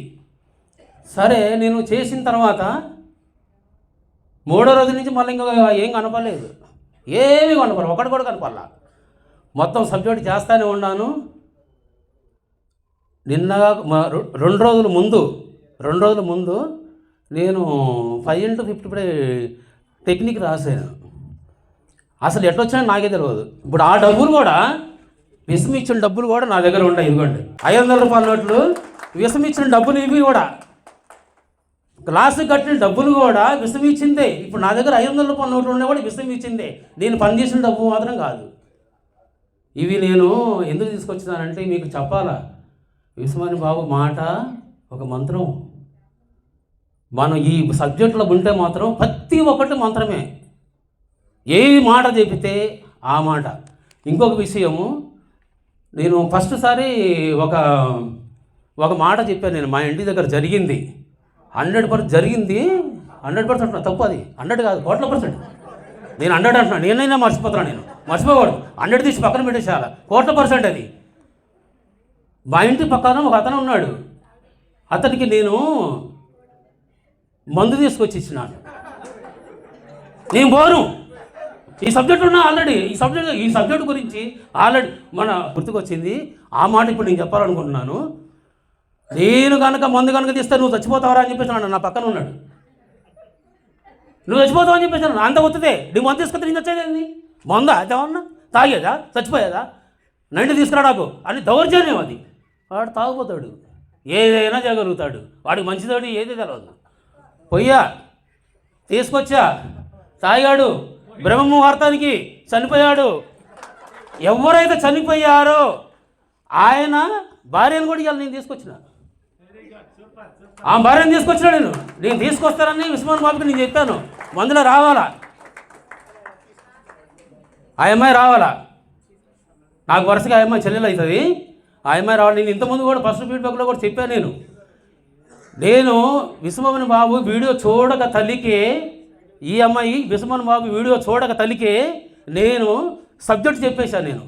సరే. నేను చేసిన తర్వాత 3వ రోజు నుంచి మళ్ళీ ఇంకా ఏం కనపడలేదు, ఏమీ కనపడలేదు, ఒకటి కూడా కనపడలా. మొత్తం సబ్జెక్ట్ చేస్తూనే ఉన్నాను. నిన్న 2 రోజుల ముందు నేను 5x50 టెక్నిక్ రాశాను. అసలు ఎట్లొచ్చినా నాకే తెలియదు. ఇప్పుడు ఆ డబ్బులు కూడా, విషం ఇచ్చిన డబ్బులు కూడా నా దగ్గర ఉంటాయి. ఇదిగోండి 500 రూపాయల నోట్లు, విషం ఇచ్చిన డబ్బులు ఇవి కూడా, క్లాసు కట్టిన డబ్బులు కూడా విషం ఇచ్చిందే. ఇప్పుడు నా దగ్గర 500 రూపాయల నోట్లు ఉన్నా కూడా విషం ఇచ్చిందే, నేను పనిచేసిన డబ్బు మాత్రం కాదు. ఇవి నేను ఎందుకు తీసుకొచ్చినానంటే మీకు చెప్పాలా, విశ్వమని బాబు మాట ఒక మంత్రం. మనం ఈ సబ్జెక్టులో ఉంటే మాత్రం ప్రతి ఒక్కటి మంత్రమే, ఏ మాట చెబితే ఆ మాట. ఇంకొక విషయము, నేను ఫస్ట్ సారి ఒక మాట చెప్పాను. నేను మా ఇంటి దగ్గర జరిగింది 100% జరిగింది. 100% తప్పు, అది 100 కాదు, 100%. నేను 100 అంటున్నాను, నేనైనా మర్చిపోతున్నాను. నేను మర్చిపోకూడదు, 100 తీసి పక్కన పెట్టేసేయాలి, 100% అది. మా ఇంటి పక్కన ఒక అతను ఉన్నాడు, అతనికి నేను మందు తీసుకొచ్చి ఇచ్చినాను. నేను పోను, ఈ సబ్జెక్ట్ ఉన్నా ఆల్రెడీ, ఈ సబ్జెక్ట్ గురించి ఆల్రెడీ మన గుర్తుకొచ్చింది. ఆ మాట ఇప్పుడు నేను చెప్పాలనుకుంటున్నాను. నేను కనుక మందు కనుక తీస్తే నువ్వు చచ్చిపోతావరా అని చెప్పేసి నా పక్కన ఉన్నాడు. నువ్వు చచ్చిపోతావు అని చెప్పేసి అంత ఒత్తితే, నువ్వు మందు తీసుకొస్తే నేను వచ్చేది మందా అదేమన్నా తాగేదా, చచ్చిపోయేదా, నైంటి తీసుకురా నాకు అని దౌర్జన్యం. అది వాడు తాగుపోతాడు, ఏదైనా చేయగలుగుతాడు, వాడికి మంచిదోడు ఏది తెలియదు. పొయ్యా తీసుకొచ్చా, తాగాడు, బ్రహ్మముహూర్తానికి చనిపోయాడు. ఎవరైతే చనిపోయారో ఆయన భార్యను కూడా ఇవాళ నేను తీసుకొచ్చిన, ఆ భార్యను తీసుకొచ్చినా. నేను తీసుకొస్తానని విశ్వమని బాబుకి నేను చెప్పాను, మందులో రావాలా, ఆ అమ్మాయి రావాలా, నాకు వరుసగా ఆ అమ్మాయి చెల్లెలు అవుతుంది, ఆ అమ్మాయి రావాలి. నేను ఇంతకుముందు కూడా ఫస్ట్ ఫీడ్బ్యాక్లో కూడా చెప్పాను. నేను విశ్వమని బాబు వీడియో చూడక తల్లికే, ఈ అమ్మాయి విశ్వమని బాబు వీడియో చూడక తల్లికే నేను సబ్జెక్ట్ చెప్పేశాను నేను.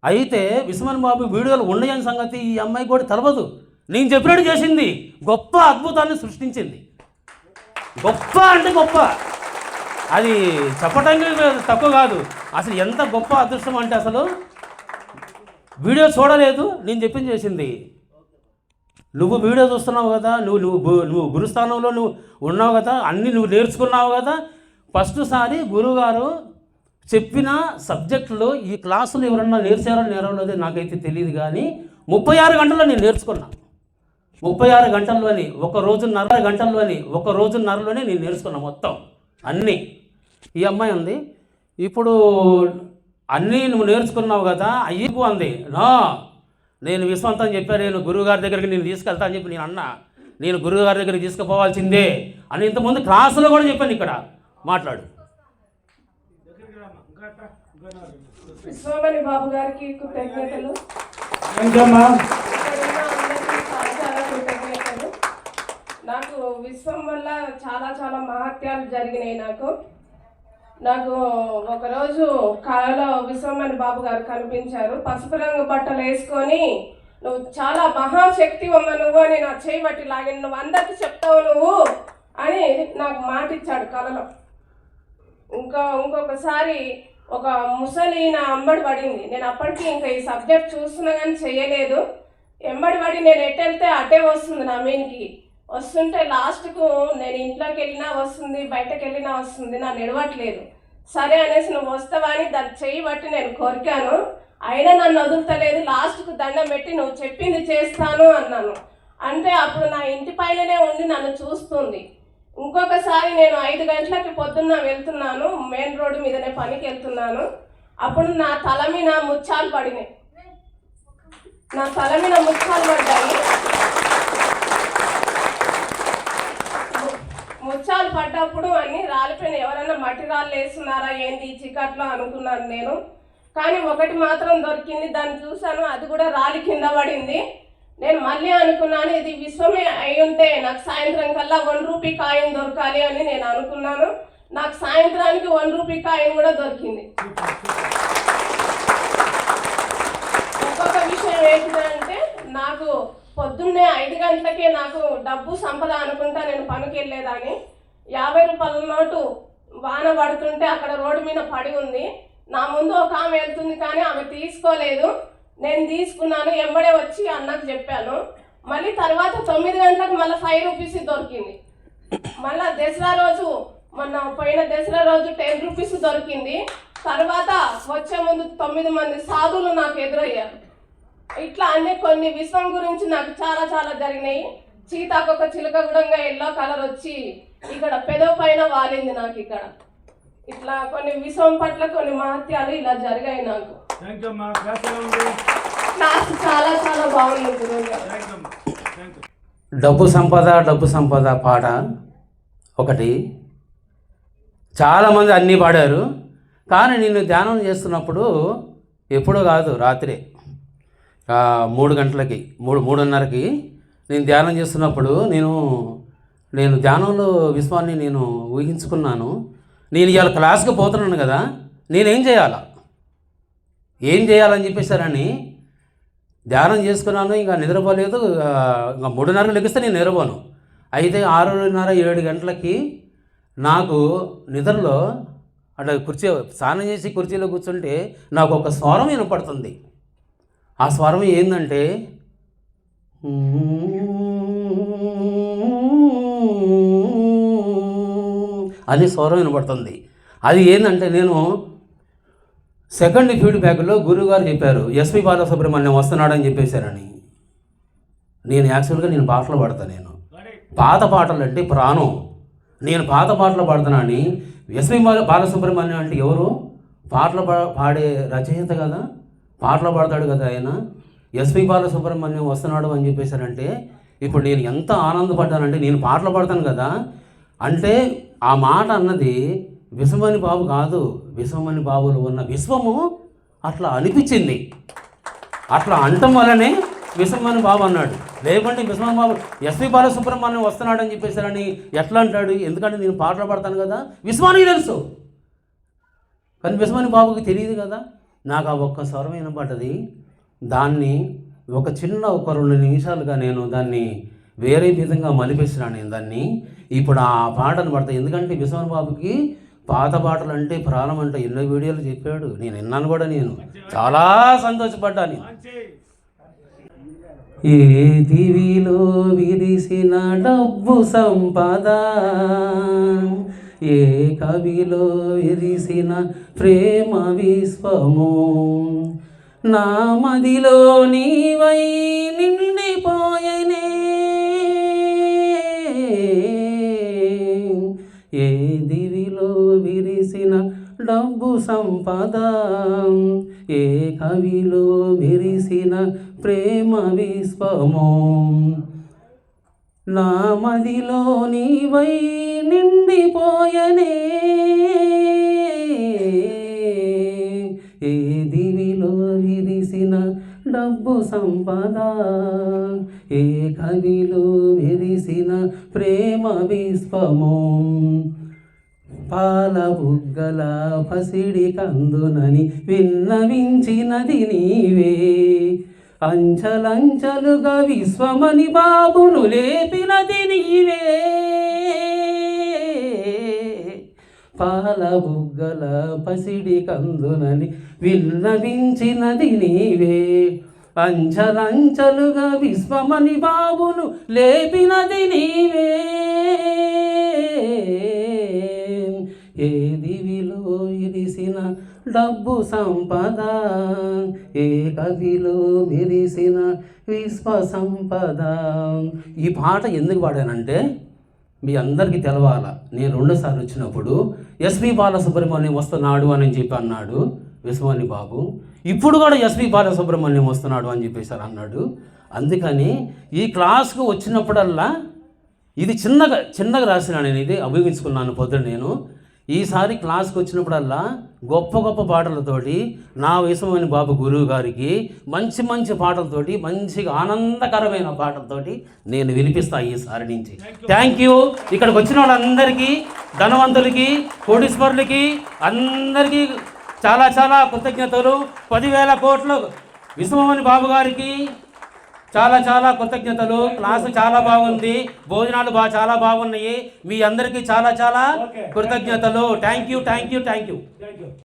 అయితే విశ్వమని బాబు వీడియోలు ఉన్నాయని సంగతి ఈ అమ్మాయి కూడా తెలవదు. నేను చెప్పినట్టు చేసింది, గొప్ప అద్భుతాన్ని సృష్టించింది. గొప్ప అంటే గొప్ప, అది చెప్పడానికి తక్కువ కాదు. అసలు ఎంత గొప్ప అదృష్టం అంటే, అసలు వీడియో చూడలేదు, నేను చెప్పింది చేసింది. నువ్వు వీడియో చూస్తున్నావు కదా, నువ్వు గురుస్థానంలో నువ్వు ఉన్నావు కదా, అన్నీ నువ్వు నేర్చుకున్నావు కదా. ఫస్ట్ సారి గురువుగారు చెప్పిన సబ్జెక్టులో ఈ క్లాసులు ఎవరన్నా నేర్చారో నేరలేదో నాకైతే తెలియదు, కానీ 36 గంటల్లో నేను నేర్చుకున్నా. 36 గంటల్లోని, ఒక రోజున్నరలోనే నేను నేర్చుకున్నా మొత్తం అన్నీ. ఈ అమ్మాయి ఉంది, ఇప్పుడు అన్నీ నువ్వు నేర్చుకున్నావు కదా అయ్యకు అంది. నేను విశ్వంతం చెప్పాను, నేను గురువుగారి దగ్గరికి నేను తీసుకెళ్తా అని చెప్పి నేను అన్నా. నేను గురువుగారి దగ్గరికి తీసుకుపోవాల్సిందే అని ఇంతకుముందు క్లాసులో కూడా చెప్పాను. ఇక్కడ మాట్లాడు. విశ్వమని బాబు గారికి కృతజ్ఞతలు. చాలా కృతజ్ఞతలు. నాకు విశ్వం వల్ల చాలా మహత్యాలు జరిగినాయి. నాకు ఒకరోజు కళలో విశ్వమని బాబు గారు కనిపించారు. పసుపు రంగు బట్టలు వేసుకొని, నువ్వు చాలా మహాశక్తి అమ్మ నువ్వు అని నా చేయి బట్టి లాగి, నువ్వు అందరికి చెప్తావు నువ్వు అని నాకు మాట ఇచ్చాడు కళలో. ఇంకొకసారి ఒక ముసలి నా అంబడి పడింది. నేను అప్పటికి ఇంకా ఈ సబ్జెక్ట్ చూస్తున్నా కానీ చేయలేదు. ఎంబడి పడి నేను ఎటు వెళ్తే అటే వస్తుంది, నా మీనికి వస్తుంటే లాస్ట్కు నేను ఇంట్లోకి వెళ్ళినా వస్తుంది, బయటకు వెళ్ళినా వస్తుంది, నన్ను ఎడవట్లేదు. సరే అనేసి నువ్వు వస్తావా అని దాన్ని చెయ్యి బట్టి నేను కోరికాను. అయినా నన్ను వదులుతలేదు. లాస్ట్కు దండం పెట్టి నువ్వు చెప్పింది చేస్తాను అన్నాను. అంటే అప్పుడు నా ఇంటి పైననే ఉండి నన్ను చూస్తుంది. ఇంకొకసారి నేను 5 గంటలకి పొద్దున్న వెళ్తున్నాను, మెయిన్ రోడ్డు మీదనే పనికి వెళ్తున్నాను. అప్పుడు నా తల మీద ముత్యాలు పడినాయి. నా తల మీద ముత్యాలు పడ్డాయి. ముత్యాలు పడ్డప్పుడు అన్నీ రాలిపోయినాయి. ఎవరైనా మట్టి రాళ్ళు వేస్తున్నారా ఏంటి చికట్లో అనుకున్నాను నేను. కానీ ఒకటి మాత్రం దొరికింది, దాన్ని చూశాను, అది కూడా రాలి కింద పడింది. నేను మళ్ళీ అనుకున్నాను ఇది విశ్వమే అయి ఉంటే నాకు సాయంత్రం కల్లా 1 రూపీ కాయిన్ దొరకాలి అని నేను అనుకున్నాను. నాకు సాయంత్రానికి 1 రూపీ కాయిన్ కూడా దొరికింది. ఇంకొక విషయం ఏంటంటే నాకు పొద్దున్నే 5 గంటలకే నాకు డబ్బు సంపద అనుకుంటా నేను పనికి వెళ్ళేదాన్ని. 50 రూపాయల నోటు వాన పడుతుంటే అక్కడ రోడ్డు మీద పడి ఉంది. నా ముందు ఒక ఆమె వెళ్తుంది కానీ ఆమె తీసుకోలేదు. నేను తీసుకున్నాను, ఎంబడే వచ్చి అన్నకు చెప్పాను. మళ్ళీ తర్వాత 9 గంటలకు మళ్ళీ 5 రూపీస్ దొరికింది. మళ్ళీ దసరా రోజు మొన్న పోయిన దసరా రోజు 10 రూపీస్ దొరికింది. తర్వాత వచ్చే ముందు 9 మంది సాధువులు నాకు ఎదురయ్యారు. ఇట్లా అన్ని కొన్ని విశ్వం గురించి నాకు చాలా చాలా జరిగినాయి. సీతాకొక చిలుక కూడా ఎల్లో కలర్ వచ్చి ఇక్కడ పెదవి పైన వాలింది నాకు. ఇక్కడ ఇట్లా కొన్ని విశ్వం పట్ల కొన్ని మహత్యాలు ఇలా జరిగాయి నాకు. క్లాస్ చాలా చాలా బాగుంది గురువుగారు. డబ్బు సంపద పాట ఒకటి. చాలామంది అన్నీ పాడారు, కానీ నేను ధ్యానం చేస్తున్నప్పుడు ఎప్పుడూ కాదు, రాత్రే 3 గంటలకి 3:30కి నేను ధ్యానం చేస్తున్నప్పుడు నేను ధ్యానంలో విశ్వాన్ని నేను ఊహించుకున్నాను. నేను ఇవాళ క్లాస్కి పోతున్నాను కదా, నేనేం చేయాలని చెప్పేసారని ధ్యానం చేసుకున్నాను. ఇంకా నిద్రపోలేదు. ఇంకా 3:30కి లెగిస్తే నేను నిద్రపోను. అయితే 6:30, 7 గంటలకి నాకు నిద్రలో అట్లా స్నానం చేసి కుర్చీలో కూర్చుంటే నాకు ఒక స్వరం వినపడుతుంది. ఆ స్వరం ఏంటంటే అది స్వరం వినపడుతుంది. అది ఏంటంటే నేను సెకండ్ ఫీడ్బ్యాక్లో గురువుగారు చెప్పారు ఎస్పి బాలసుబ్రహ్మణ్యం వస్తున్నాడని చెప్పేశారని. నేను యాక్చువల్గా పాటలు పాడతాను. నేను పాత పాటలు అంటే ప్రాణం. నేను పాత పాటలు పాడుతున్నాను. ఎస్పి బాలసుబ్రహ్మణ్యం అంటే ఎవరు? పాటలు పాడే రచయిత కదా, పాటలు పాడతాడు కదా ఆయన. ఎస్పి బాలసుబ్రహ్మణ్యం వస్తున్నాడు అని చెప్పేశారంటే ఇప్పుడు నేను ఎంత ఆనందపడ్డానంటే, నేను పాటలు పాడతాను కదా అంటే ఆ మాట అన్నది విశ్వమణి బాబు కాదు, విశ్వమణి బాబులో ఉన్న విశ్వము అట్లా అనిపించింది. అట్లా అంటం వల్లనే విశ్వమణి బాబు అన్నాడు. లేకుంటే విశ్వమణి బాబు ఎస్పి బాలసుబ్రహ్మణ్యం వస్తున్నాడని చెప్పేశారని ఎట్లా అంటాడు? ఎందుకంటే నేను పాటలు పాడతాను కదా, విశ్వానికి తెలుసు, కానీ విశ్వమణి బాబుకి తెలియదు కదా. నాకు ఆ ఒక్క స్వరం వినపడ్డది. దాన్ని ఒక 2 నిమిషాలుగా నేను దాన్ని వేరే విధంగా మలిపేసినాను. నేను దాన్ని ఇప్పుడు ఆ పాటను పడతాను. ఎందుకంటే విశ్వమణి బాబుకి పాత పాటలు అంటే ప్రాణం అంటే ఎన్నో వీడియోలు చెప్పాడు. నేను విన్నాను కూడా. నేను చాలా సంతోషపడ్డాను. ఏ దివిలో విరిసిన డబ్బు సంపద, ఏ కవిలో విరిసిన ప్రేమ విశ్వము, నా మదిలో నీవై నిండిపోయనే. ఏ దివిలో విరిసిన డబ్బు సంపద, ఏ కవిలో విరిసిన ప్రేమ విశ్వము, నా మదిలో నీవై నిండిపోయనే. ఏ దివిలో విరిసిన డబ్బు సంపద, ఏ కవిలో విరిసిన ప్రేమ విశ్వము, పాల బుగ్గల పసిడి కందునని విన్నవించినది నీవే, అంచలంచలుగా విశ్వమణి బాబును లేపినది నీవే. పాల బుగ్గల పసిడి కందునని విన్నవించినది నీవే, అంచలంచలుగా విశ్వమని బాబును లేపినది నీవే, ఏ దివిలో ఇరిసిన డబ్బు సంపద, ఏ కవిలో మెరిసిన విశ్వ సంపద. ఈ పాట ఎందుకు పాడానంటే మీ అందరికీ తెలవాలా. నేను 2 సార్లు వచ్చినప్పుడు ఎస్పి బాలసుబ్రహ్మణ్యం వస్తున్నాడు అని చెప్పి అన్నాడు విశ్వమణి బాబు. ఇప్పుడు కూడా ఎస్పి బాలసుబ్రహ్మణ్యం వస్తున్నాడు అని చెప్పేసి అన్నాడు. అందుకని ఈ క్లాస్కు వచ్చినప్పుడల్లా ఇది చిన్నగా రాసిన నేను ఇది అభిగించుకున్నాను పొద్దున. నేను ఈసారి క్లాస్కి వచ్చినప్పుడల్లా గొప్ప గొప్ప పాటలతోటి నా విశ్వమణి బాబు గురువు గారికి మంచి మంచి పాటలతోటి మంచిగా ఆనందకరమైన పాటలతోటి నేను వినిపిస్తా ఈసారి నుంచి. Thank you. ఇక్కడికి వచ్చిన వాళ్ళందరికీ, ధనవంతులకి, కోటీశ్వరులకి అందరికీ చాలా చాలా కృతజ్ఞతలు. 10,000 కోట్లు విశ్వమణి బాబు గారికి చాలా చాలా కృతజ్ఞతలు. క్లాసు చాలా బాగుంది, భోజనాలు చాలా బాగున్నాయి. మీ అందరికీ చాలా చాలా కృతజ్ఞతలు. Thank you.